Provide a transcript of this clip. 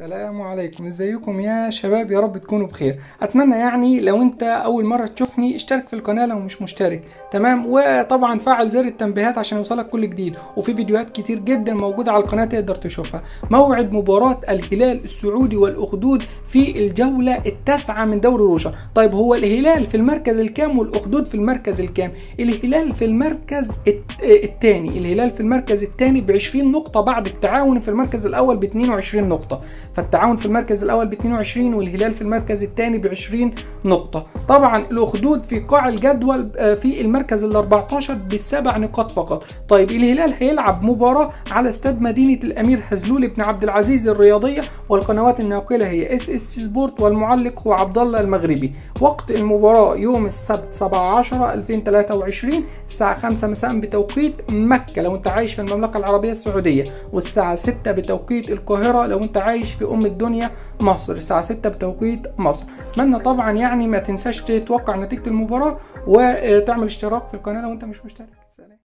السلام عليكم، ازيكم يا شباب؟ يا رب تكونوا بخير. اتمنى يعني لو انت اول مره تشوفني اشترك في القناه لو مش مشترك، تمام؟ وطبعا فعل زر التنبيهات عشان يوصلك كل جديد، وفي فيديوهات كتير جدا موجوده على القناه تقدر تشوفها. موعد مباراه الهلال السعودي والاخدود في الجوله التاسعه من دوري روشا. طيب هو الهلال في المركز الكام والاخدود في المركز الكام؟ الهلال في المركز الثاني، الهلال في المركز الثاني ب 20 نقطه بعد التعاون في المركز الاول ب 22 نقطه. فالتعاون في المركز الاول ب 22 والهلال في المركز الثاني ب 20 نقطه. طبعا الاخدود في قاع الجدول في المركز ال 14 ب7 نقاط فقط. طيب الهلال هيلعب مباراه على استاد مدينه الامير هزلول بن عبد العزيز الرياضيه، والقنوات الناقله هي اس اس سبورت، والمعلق هو عبد الله المغربي. وقت المباراه يوم السبت 7/10/2023 الساعه 5 مساء بتوقيت مكه لو انت عايش في المملكه العربيه السعوديه، والساعه 6 بتوقيت القاهره لو انت عايش في الدنيا مصر، الساعة 6 بتوقيت مصر. اتمنى طبعا يعني ما تنساش تتوقع نتيجة المباراة وتعمل اشتراك في القناة لو انت مش مشترك. سلام.